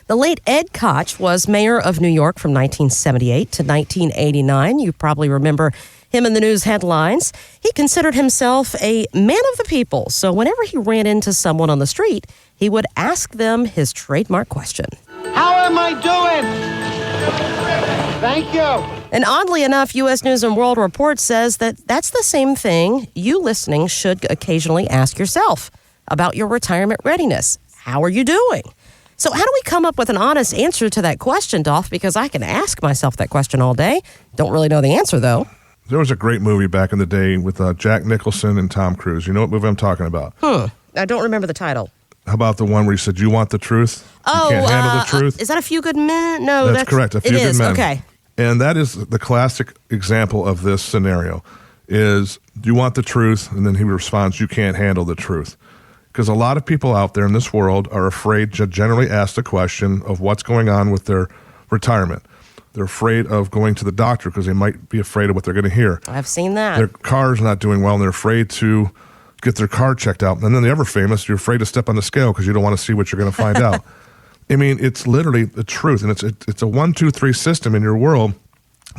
The late Ed Koch was mayor of New York from 1978 to 1989. You probably remember him in the news headlines. He considered himself a man of the people, so whenever he ran into someone on the street, he would ask them his trademark question. How am I doing? Thank you. And oddly enough, U.S. News & World Report says that that's the same thing you listening should occasionally ask yourself about your retirement readiness. How are you doing? So how do we come up with an honest answer to that question, Dolph? Because I can ask myself that question all day. Don't really know the answer, though. There was a great movie back in the day with Jack Nicholson and Tom Cruise. You know what movie I'm talking about? I don't remember the title. How about the one where he said, "You want the truth? You can't handle the truth"? Is that A Few Good Men? No, that's correct. A Few Good Men. Okay. And that is the classic example of this scenario is, do you want the truth? And then he responds, you can't handle the truth. Because a lot of people out there in this world are afraid to generally ask the question of what's going on with their retirement. They're afraid of going to the doctor because they might be afraid of what they're going to hear. I've seen that. Their car's not doing well and they're afraid to get their car checked out. And then the ever famous, you're afraid to step on the scale because you don't want to see what you're going to find out. I mean, it's literally the truth. And it's a 1, 2, 3 system in your world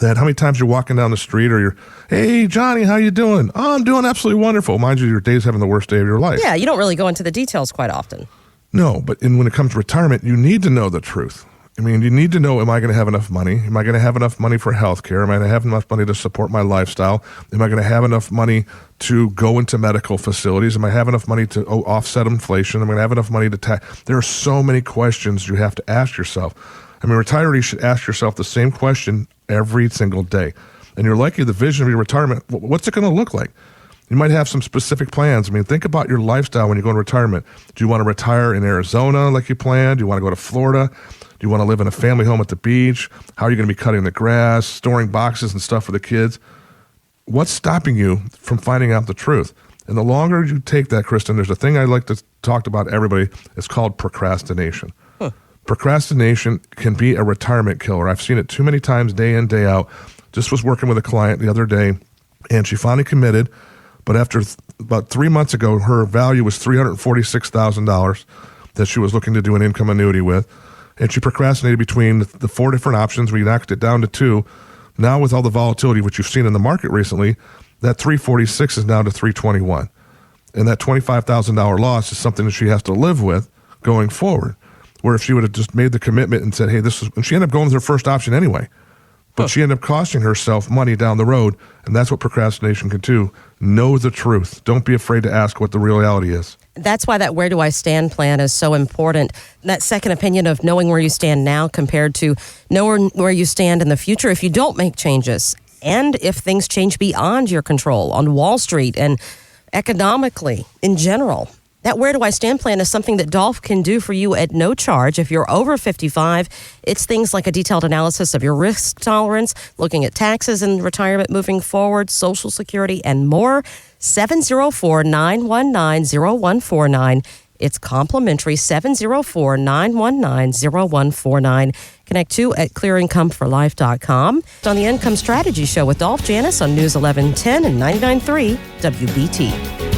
that how many times you're walking down the street or you're, hey, Johnny, how you doing? Oh, I'm doing absolutely wonderful. Mind you, your day's having the worst day of your life. Yeah, you don't really go into the details quite often. No, but when it comes to retirement, you need to know the truth. I mean, you need to know, am I going to have enough money? Am I going to have enough money for health care? Am I going to have enough money to support my lifestyle? Am I going to have enough money to go into medical facilities? Am I have enough money to offset inflation? Am I going to have enough money to tax? There are so many questions you have to ask yourself. I mean, retirees should ask yourself the same question every single day. And you're likely the vision of your retirement, what's it going to look like? You might have some specific plans. I mean, think about your lifestyle when you go into retirement. Do you want to retire in Arizona like you planned? Do you want to go to Florida? Do you want to live in a family home at the beach? How are you going to be cutting the grass, storing boxes and stuff for the kids? What's stopping you from finding out the truth? And the longer you take that, Kristen, there's a thing I like to talk about everybody. It's called procrastination. Procrastination can be a retirement killer. I've seen it too many times, day in, day out. Just was working with a client the other day, and she finally committed. But after about 3 months ago, her value was $346,000 that she was looking to do an income annuity with. And she procrastinated between the 4 different options. We knocked it down to 2. Now with all the volatility, which you've seen in the market recently, that 346 is now to 321. And that $25,000 loss is something that she has to live with going forward. Where if she would have just made the commitment and said, hey, this is, and she ended up going with her first option anyway. But she ended up costing herself money down the road, and that's what procrastination can do. Know the truth. Don't be afraid to ask what the reality is. That's why that Where Do I Stand plan is so important. That second opinion of knowing where you stand now compared to knowing where you stand in the future if you don't make changes, and if things change beyond your control on Wall Street and economically in general. That Where Do I Stand plan is something that Dolph can do for you at no charge. If you're over 55, it's things like a detailed analysis of your risk tolerance, looking at taxes and retirement moving forward, Social Security, and more. 704-919-0149. It's complimentary, 704-919-0149. Connect to at clearincomeforlife.com. It's on the Income Strategy Show with Dolph Janis on News 1110 and 99.3 WBT.